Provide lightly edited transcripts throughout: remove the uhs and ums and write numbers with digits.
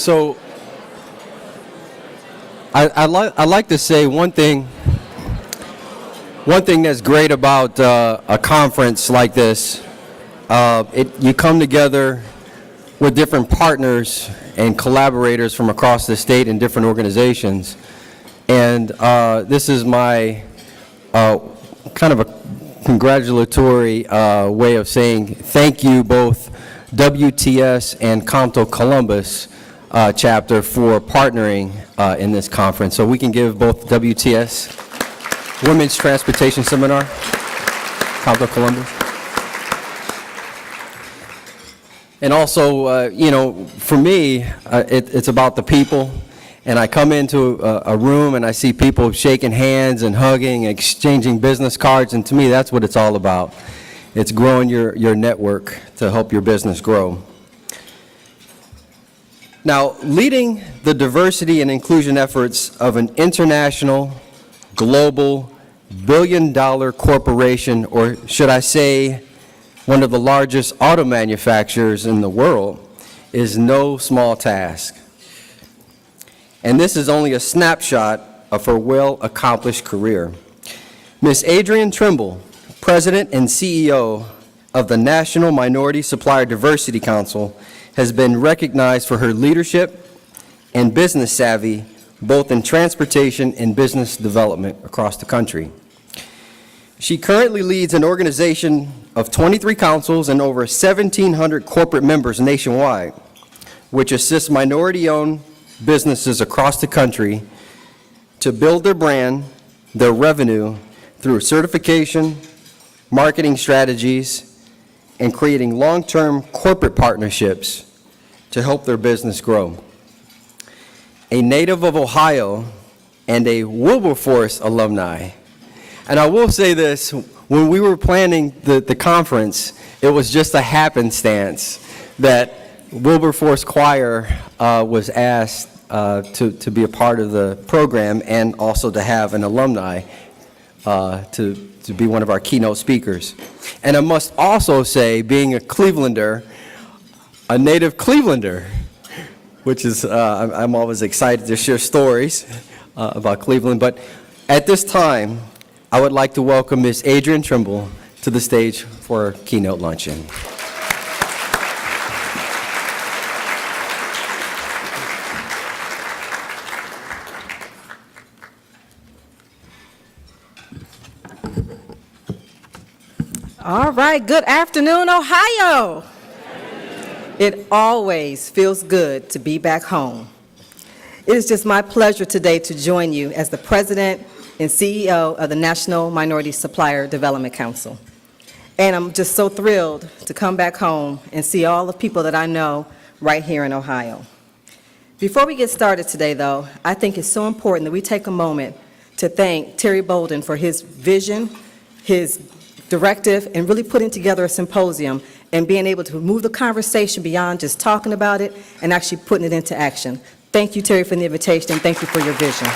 So I like to say one thing that's great about a conference like this. You come together with different partners and collaborators from across the state and different organizations. And this is my kind of a congratulatory way of saying thank you, both WTS and Compto Columbus chapter, for partnering in this conference. So we can give both WTS Women's Transportation Seminar, Compto Columbus. And also, you know, for me, it's about the people. And I come into a room and I see people shaking hands and hugging, exchanging business cards, and to me, that's what it's all about. It's growing your network to help your business grow. Now, leading the diversity and inclusion efforts of an international, global, billion-dollar corporation, or should I say, one of the largest auto manufacturers in the world, is no small task. And this is only a snapshot of her well-accomplished career. Ms. Adrian Tremble, President and CEO of the National Minority Supplier Diversity Council, has been recognized for her leadership and business savvy, both in transportation and business development across the country. She currently leads an organization of 23 councils and over 1,700 corporate members nationwide, which assists minority-owned businesses across the country to build their brand, their revenue, through certification, marketing strategies, and creating long-term corporate partnerships to help their business grow. A native of Ohio and a Wilberforce alumni. And I will say this, when we were planning the conference, it was just a happenstance that Wilberforce Choir was asked to be a part of the program, and also to have an alumni to be one of our keynote speakers. And I must also say, being a Clevelander, a native Clevelander, which is, I'm always excited to share stories about Cleveland, but at this time, I would like to welcome Ms. Adrian Tremble to the stage for our keynote luncheon. All right, good afternoon, Ohio. It always feels good to be back home. It is just my pleasure today to join you as the President and CEO of the National Minority Supplier Development Council. And I'm just so thrilled to come back home and see all the people that I know right here in Ohio. Before we get started today, though, I think it's so important that we take a moment to thank Terry Bolden for his vision, his directive, and really putting together a symposium and being able to move the conversation beyond just talking about it and actually putting it into action. Thank you, Terry, for the invitation, and thank you for your vision.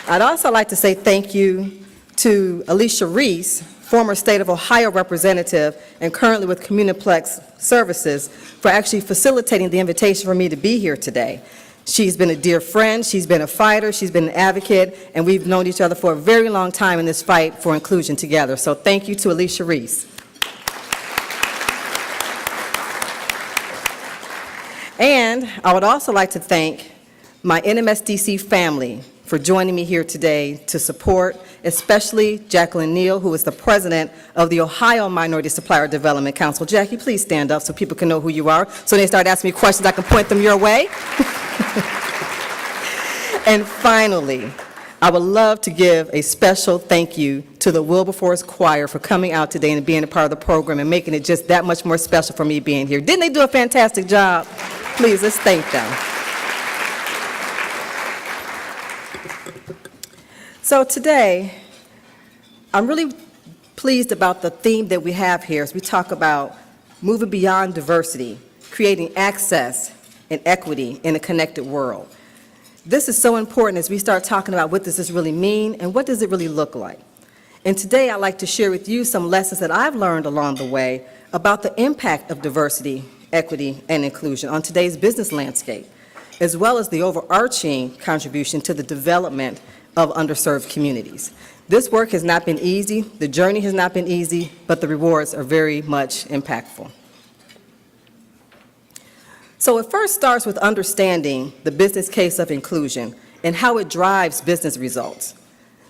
I'd also like to say thank you to Alicia Reese, former State of Ohio representative and currently with Communiplex Services, for actually facilitating the invitation for me to be here today. She's been a dear friend, she's been a fighter, she's been an advocate, and we've known each other for a very long time in this fight for inclusion together. So thank you to Alicia Reese. And I would also like to thank my NMSDC family for joining me here today to support, especially Jacqueline Neal, who is the president of the Ohio Minority Supplier Development Council. Jackie, please stand up so people can know who you are. So when they start asking me questions, I can point them your way. And finally, I would love to give a special thank you to the Wilberforce Choir for coming out today and being a part of the program and making it just that much more special for me being here. Didn't they do a fantastic job? Please, let's thank them. So today, I'm really pleased about the theme that we have here as we talk about moving beyond diversity, creating access and equity in a connected world. This is so important as we start talking about what does this really mean and what does it really look like. And today I'd like to share with you some lessons that I've learned along the way about the impact of diversity, equity, and inclusion on today's business landscape, as well as the overarching contribution to the development of underserved communities. This work has not been easy, the journey has not been easy, but the rewards are very much impactful. So it first starts with understanding the business case of inclusion and how it drives business results.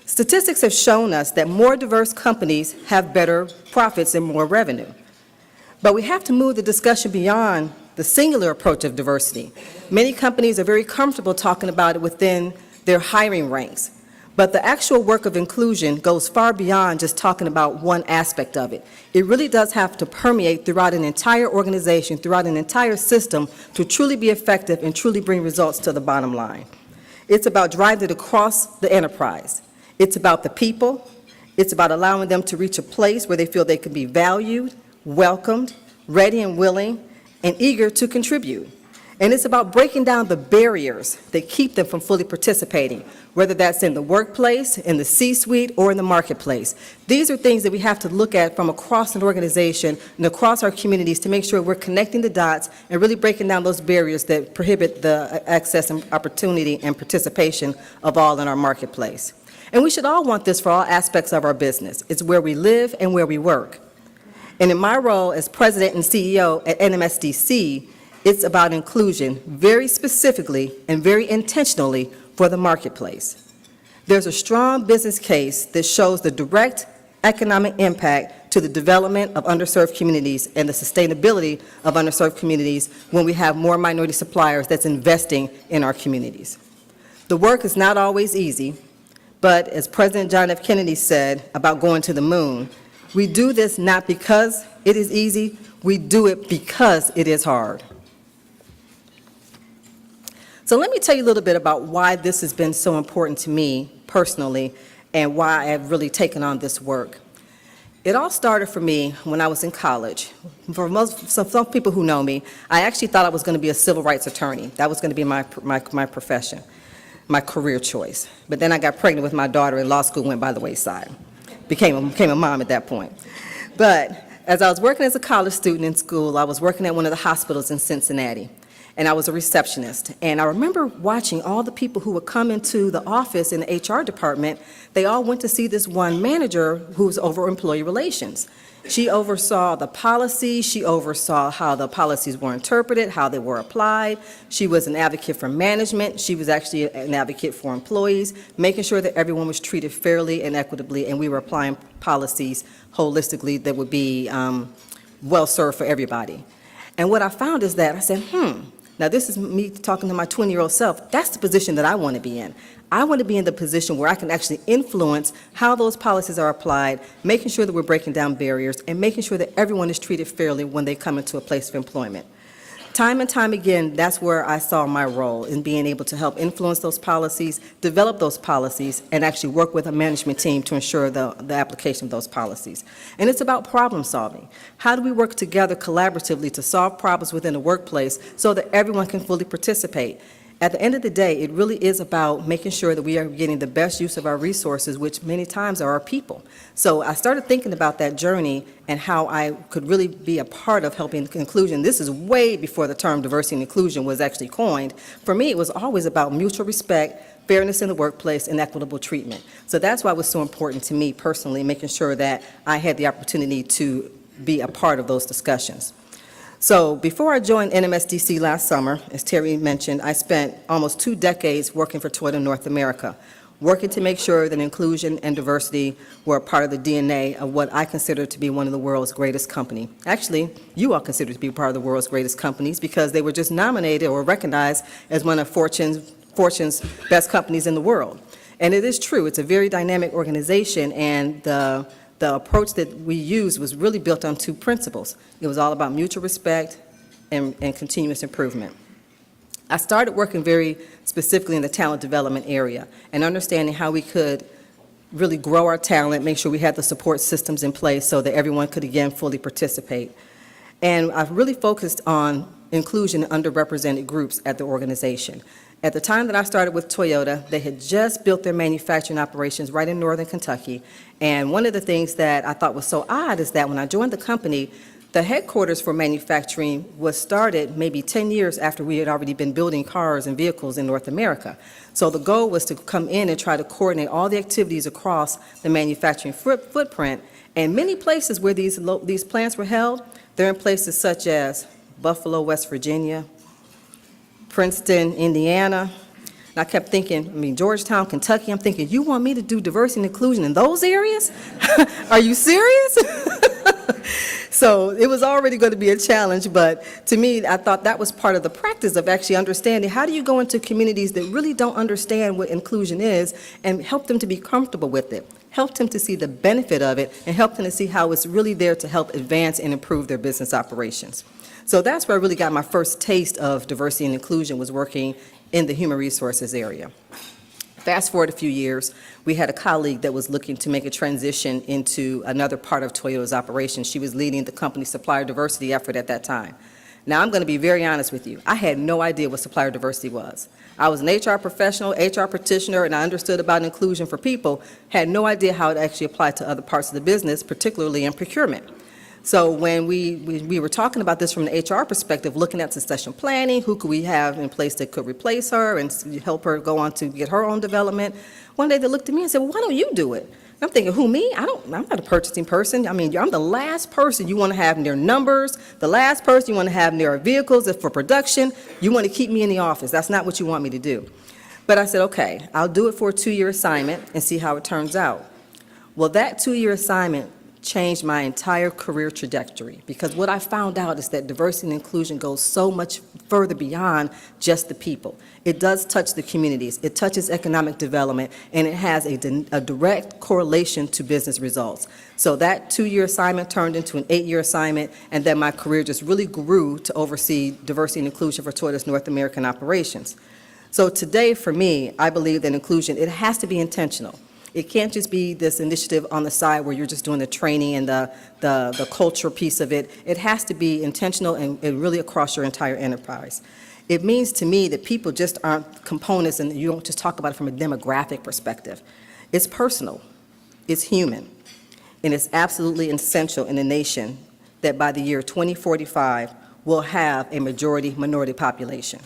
Statistics have shown us that more diverse companies have better profits and more revenue. But we have to move the discussion beyond the singular approach of diversity. Many companies are very comfortable talking about it within their hiring ranks. But the actual work of inclusion goes far beyond just talking about one aspect of it. It really does have to permeate throughout an entire organization, throughout an entire system, to truly be effective and truly bring results to the bottom line. It's about driving it across the enterprise. It's about the people. It's about allowing them to reach a place where they feel they can be valued, welcomed, ready and willing, and eager to contribute. And it's about breaking down the barriers that keep them from fully participating, whether that's in the workplace, in the C-suite, or in the marketplace. These are things that we have to look at from across an organization and across our communities to make sure we're connecting the dots and really breaking down those barriers that prohibit the access and opportunity and participation of all in our marketplace. And we should all want this for all aspects of our business. It's where we live and where we work. And in my role as president and CEO at NMSDC, it's about inclusion very specifically and very intentionally for the marketplace. There's a strong business case that shows the direct economic impact to the development of underserved communities and the sustainability of underserved communities when we have more minority suppliers that's investing in our communities. The work is not always easy, but as President John F. Kennedy said about going to the moon, we do this not because it is easy, we do it because it is hard. So let me tell you a little bit about why this has been so important to me personally and why I've really taken on this work. It all started for me when I was in college. For some people who know me, I actually thought I was going to be a civil rights attorney. That was going to be my profession, my career choice. But then I got pregnant with my daughter and law school went by the wayside. Became a mom at that point. But as I was working as a college student in school, I was working at one of the hospitals in Cincinnati. And I was a receptionist. And I remember watching all the people who would come into the office in the HR department. They all went to see this one manager who was over employee relations. She oversaw the policy. She oversaw how the policies were interpreted, how they were applied. She was an advocate for management. She was actually an advocate for employees, making sure that everyone was treated fairly and equitably, and we were applying policies holistically that would be well served for everybody. And what I found is that I said, now this is me talking to my 20-year-old self. That's the position that I want to be in. I want to be in the position where I can actually influence how those policies are applied, making sure that we're breaking down barriers, and making sure that everyone is treated fairly when they come into a place of employment. Time and time again, that's where I saw my role in being able to help influence those policies, develop those policies, and actually work with a management team to ensure the application of those policies. And it's about problem solving. How do we work together collaboratively to solve problems within the workplace so that everyone can fully participate? At the end of the day, it really is about making sure that we are getting the best use of our resources, which many times are our people. So I started thinking about that journey and how I could really be a part of helping inclusion. This is way before the term diversity and inclusion was actually coined. For me, it was always about mutual respect, fairness in the workplace, and equitable treatment. So that's why it was so important to me personally, making sure that I had the opportunity to be a part of those discussions. So before I joined NMSDC last summer, as Terry mentioned, I spent almost 2 decades working for Toyota North America, working to make sure that inclusion and diversity were a part of the DNA of what I consider to be one of the world's greatest companies. Actually, you all consider to be part of the world's greatest companies because they were just nominated or recognized as one of Fortune's best companies in the world. And it is true, it's a very dynamic organization, and the approach that we used was really built on 2 principles. It was all about mutual respect and continuous improvement. I started working very specifically in the talent development area and understanding how we could really grow our talent, make sure we had the support systems in place so that everyone could again fully participate. And I've really focused on inclusion and underrepresented groups at the organization. At the time that I started with Toyota, they had just built their manufacturing operations right in northern Kentucky. And one of the things that I thought was so odd is that when I joined the company, the headquarters for manufacturing was started maybe 10 years after we had already been building cars and vehicles in North America. So the goal was to come in and try to coordinate all the activities across the manufacturing footprint. And many places where these plants were held, they're in places such as Buffalo, West Virginia, Princeton, Indiana. And I kept thinking, Georgetown, Kentucky, I'm thinking, you want me to do diversity and inclusion in those areas? Are you serious? So it was already going to be a challenge, but to me, I thought that was part of the practice of actually understanding how do you go into communities that really don't understand what inclusion is and help them to be comfortable with it, help them to see the benefit of it, and help them to see how it's really there to help advance and improve their business operations. So that's where I really got my first taste of diversity and inclusion, was working in the human resources area. Fast forward a few years, we had a colleague that was looking to make a transition into another part of Toyota's operation. She was leading the company's supplier diversity effort at that time. Now, I'm going to be very honest with you. I had no idea what supplier diversity was. I was an HR professional, HR practitioner, and I understood about inclusion for people, had no idea how it actually applied to other parts of the business, particularly in procurement. So when we were talking about this from the HR perspective, looking at succession planning, who could we have in place that could replace her and help her go on to get her own development, one day they looked at me and said, well, why don't you do it? I'm thinking, who, me? I'm not a purchasing person. I'm the last person you want to have near numbers, the last person you want to have near vehicles for production. You want to keep me in the office. That's not what you want me to do. But I said, okay, I'll do it for a 2-year assignment and see how it turns out. Well, that 2-year assignment changed my entire career trajectory, because what I found out is that diversity and inclusion goes so much further beyond just the people. It does touch the communities, it touches economic development, and it has a direct correlation to business results. So that 2-year assignment turned into an 8-year assignment, and then my career just really grew to oversee diversity and inclusion for Toyota's North American operations. So today, for me, I believe that inclusion, it has to be intentional. It can't just be this initiative on the side where you're just doing the training and the culture piece of it. It has to be intentional and really across your entire enterprise. It means to me that people just aren't components, and you don't just talk about it from a demographic perspective. It's personal, it's human, and it's absolutely essential in a nation that by the year 2045 will have a majority-minority population.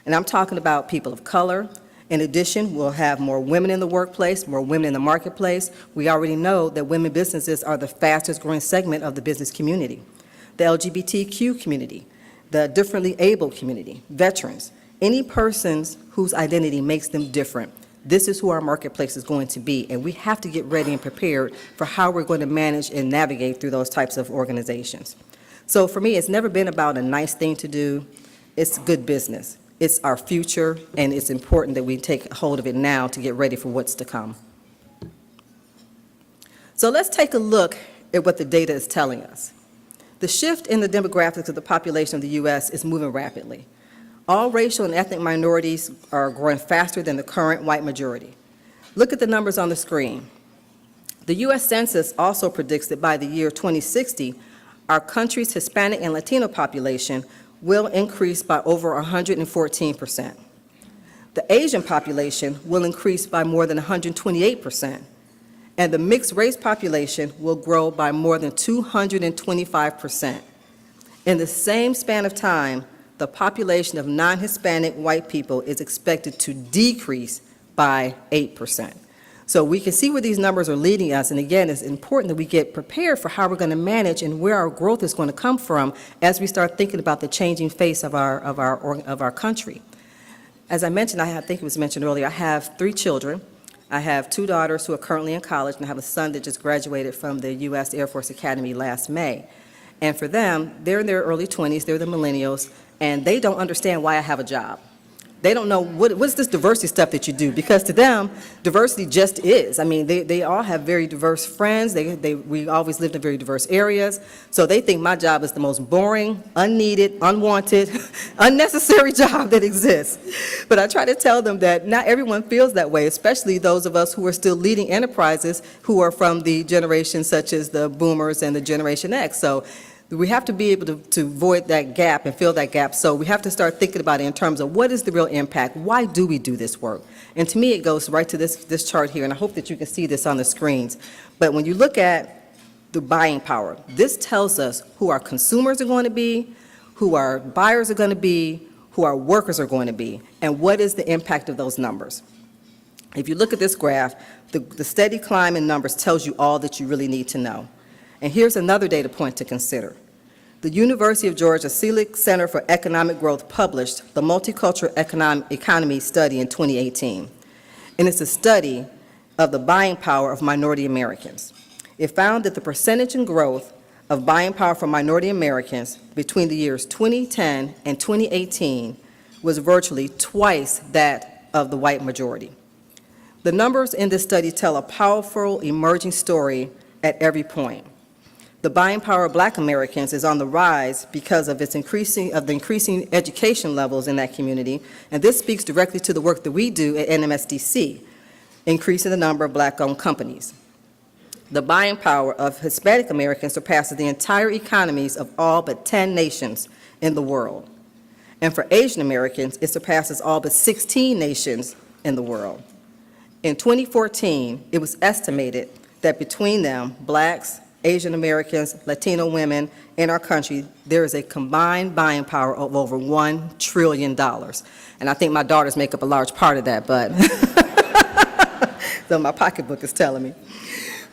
And I'm talking about people of color. In addition, we'll have more women in the workplace, more women in the marketplace. We already know that women businesses are the fastest growing segment of the business community. The LGBTQ community, the differently abled community, veterans, any persons whose identity makes them different. This is who our marketplace is going to be, and we have to get ready and prepared for how we're going to manage and navigate through those types of organizations. So for me, it's never been about a nice thing to do. It's good business. It's our future, and it's important that we take hold of it now to get ready for what's to come. So let's take a look at what the data is telling us. The shift in the demographics of the population of the U.S. is moving rapidly. All racial and ethnic minorities are growing faster than the current white majority. Look at the numbers on the screen. The U.S. Census also predicts that by the year 2060, our country's Hispanic and Latino population will increase by over 114%. The Asian population will increase by more than 128%, and the mixed race population will grow by more than 225%. In the same span of time, the population of non-Hispanic white people is expected to decrease by 8%. So we can see where these numbers are leading us, and again, it's important that we get prepared for how we're going to manage and where our growth is going to come from as we start thinking about the changing face of our country. As I mentioned, I think it was mentioned earlier, I have 3 children. I have 2 daughters who are currently in college, and I have a son that just graduated from the U.S. Air Force Academy last May. And for them, they're in their early 20s, they're the millennials, and they don't understand why I have a job. They don't know what's this diversity stuff that you do, because to them, diversity just is. I mean, they all have very diverse friends. We always lived in very diverse areas. So they think my job is the most boring, unneeded, unwanted, unnecessary job that exists. But I try to tell them that not everyone feels that way, especially those of us who are still leading enterprises who are from the generations such as the boomers and the Generation X. So We have to be able to void that gap and fill that gap, so we have to start thinking about it in terms of what is the real impact, why do we do this work? And to me, it goes right to this chart here, and I hope that you can see this on the screens. But when you look at the buying power, this tells us who our consumers are going to be, who our buyers are going to be, who our workers are going to be, and what is the impact of those numbers. If you look at this graph, the steady climb in numbers tells you all that you really need to know. And here's another data point to consider. The University of Georgia Selig Center for Economic Growth published the Multicultural Economy Study in 2018. And it's a study of the buying power of minority Americans. It found that the percentage in growth of buying power for minority Americans between the years 2010 and 2018 was virtually twice that of the white majority. The numbers in this study tell a powerful emerging story at every point. The buying power of Black Americans is on the rise because of the increasing education levels in that community, and this speaks directly to the work that we do at NMSDC, increasing the number of Black-owned companies. The buying power of Hispanic Americans surpasses the entire economies of all but 10 nations in the world. And for Asian Americans, it surpasses all but 16 nations in the world. In 2014, it was estimated that between them, Blacks, Asian Americans, Latino women in our country, there is a combined buying power of over $1 trillion. And I think my daughters make up a large part of that, but so my pocketbook is telling me.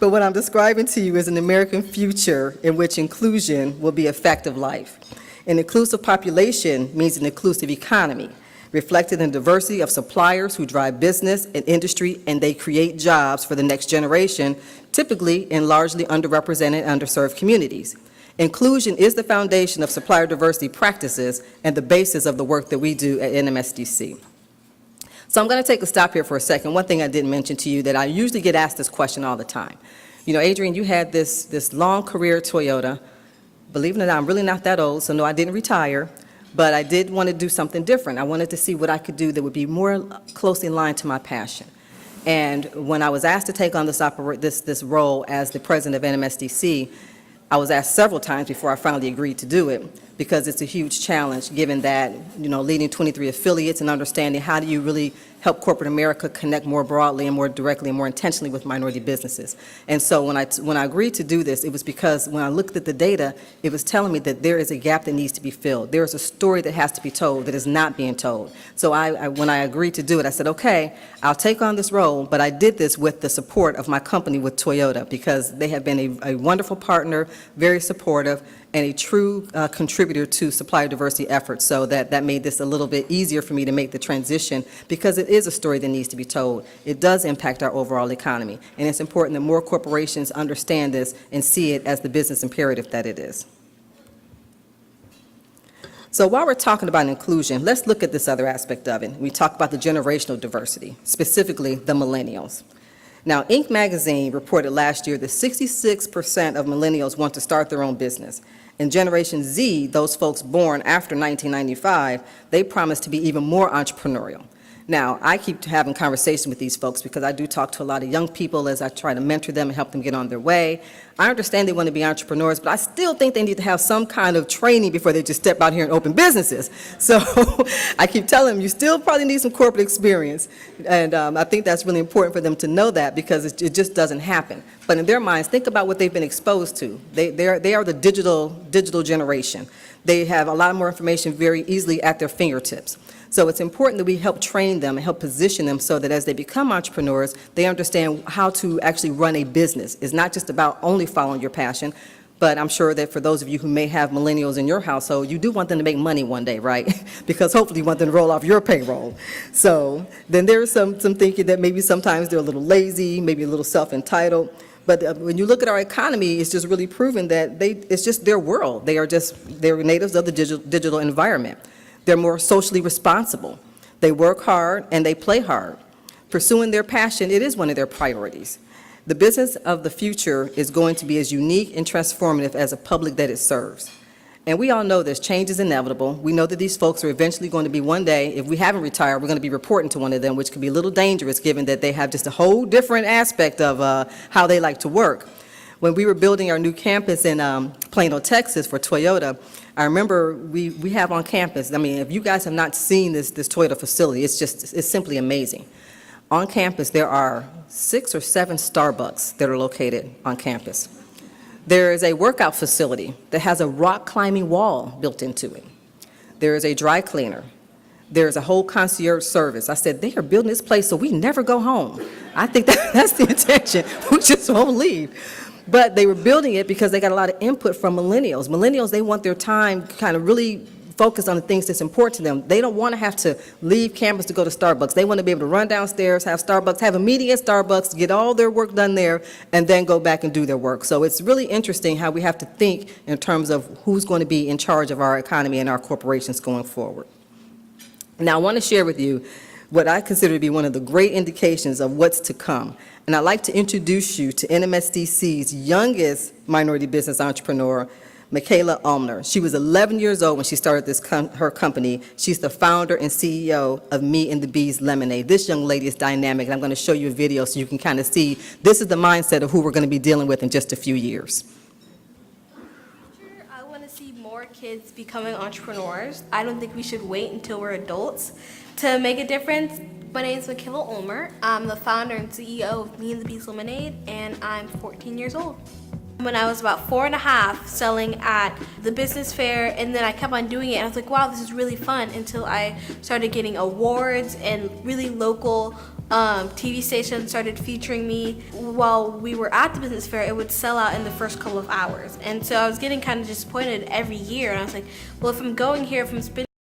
But what I'm describing to you is an American future in which inclusion will be a fact of life. An inclusive population means an inclusive economy, reflected in diversity of suppliers who drive business and industry, and they create jobs for the next generation, typically in largely underrepresented and underserved communities. Inclusion is the foundation of supplier diversity practices and the basis of the work that we do at NMSDC. So I'm going to take a stop here for a second. One thing I didn't mention to you that I usually get asked this question all the time. You know, Adrian, you had this long career at Toyota. Believe it or not, I'm really not that old, so no, I didn't retire. But I did want to do something different. I wanted to see what I could do that would be more closely aligned to my passion. And when I was asked to take on this role as the president of NMSDC, I was asked several times before I finally agreed to do it, because it's a huge challenge given that, you know, leading 23 affiliates and understanding how do you really help corporate America connect more broadly and more directly and more intentionally with minority businesses. And so when I agreed to do this, it was because when I looked at the data, it was telling me that there is a gap that needs to be filled. There is a story that has to be told that is not being told. So when I agreed to do it, I said, okay, I'll take on this role, but I did this with the support of my company with Toyota, because they have been a wonderful partner, very supportive, and a true contributor to supplier diversity efforts, so that made this a little bit easier for me to make the transition, because it is a story that needs to be told. It does impact our overall economy, and it's important that more corporations understand this and see it as the business imperative that it is. So while we're talking about inclusion, let's look at this other aspect of it. We talk about the generational diversity, specifically the millennials. Now, Inc. magazine reported last year that 66% of millennials want to start their own business. And Generation Z, those folks born after 1995, they promise to be even more entrepreneurial. Now, I keep having conversations with these folks because I do talk to a lot of young people as I try to mentor them and help them get on their way. I understand they want to be entrepreneurs, but I still think they need to have some kind of training before they just step out here and open businesses. So I keep telling them, you still probably need some corporate experience. And I think that's really important for them to know that, because it just doesn't happen. But in their minds, think about what they've been exposed to. They are the digital generation. They have a lot more information very easily at their fingertips. So it's important that we help train them and help position them so that as they become entrepreneurs, they understand how to actually run a business. It's not just about only following your passion, but I'm sure that for those of you who may have millennials in your household, you do want them to make money one day, right? Because hopefully you want them to roll off your payroll. So then there's some thinking that maybe sometimes they're a little lazy, maybe a little self-entitled. But when you look at our economy, it's just really proven that it's just their world. They're natives of the digital environment. They're more socially responsible. They work hard and they play hard. Pursuing their passion, it is one of their priorities. The business of the future is going to be as unique and transformative as the public that it serves. And we all know this, change is inevitable. We know that these folks are eventually going to be one day, if we haven't retired, we're going to be reporting to one of them, which can be a little dangerous given that they have just a whole different aspect of how they like to work. When we were building our new campus in Plano, Texas for Toyota, I remember we have on campus, I mean, if you guys have not seen this Toyota facility, it's simply amazing. On campus, there are 6 or 7 Starbucks that are located on campus. There is a workout facility that has a rock climbing wall built into it. There is a dry cleaner. There is a whole concierge service. I said, they are building this place so we never go home. I think that's the intention. We just won't leave. But they were building it because they got a lot of input from millennials. Millennials, they want their time kind of really focused on the things that's important to them. They don't want to have to leave campus to go to Starbucks. They want to be able to run downstairs, have Starbucks, have a meeting at Starbucks, get all their work done there, and then go back and do their work. So it's really interesting how we have to think in terms of who's going to be in charge of our economy and our corporations going forward. Now, I want to share with you what I consider to be one of the great indications of what's to come. And I'd like to introduce you to NMSDC's youngest minority business entrepreneur, Michaela Ulmner. She was 11 years old when she started her company. She's the founder and CEO of Me and the Bees Lemonade. This young lady is dynamic, and I'm going to show you a video so you can kind of see this is the mindset of who we're going to be dealing with in just a few years. I want to see more kids becoming entrepreneurs. I don't think we should wait until we're adults to make a difference. My name is Michaela Ulmer. I'm the founder and CEO of Me and the Bees Lemonade, and I'm 14 years old. When I was about 4 and a half, selling at the business fair, and then I kept on doing it, and I was like, wow, this is really fun, until I started getting awards and really local TV stations started featuring me. While we were at the business fair, it would sell out in the first couple of hours. And so I was getting kind of disappointed every year, and I was like, well, if I'm going here, if I'm spending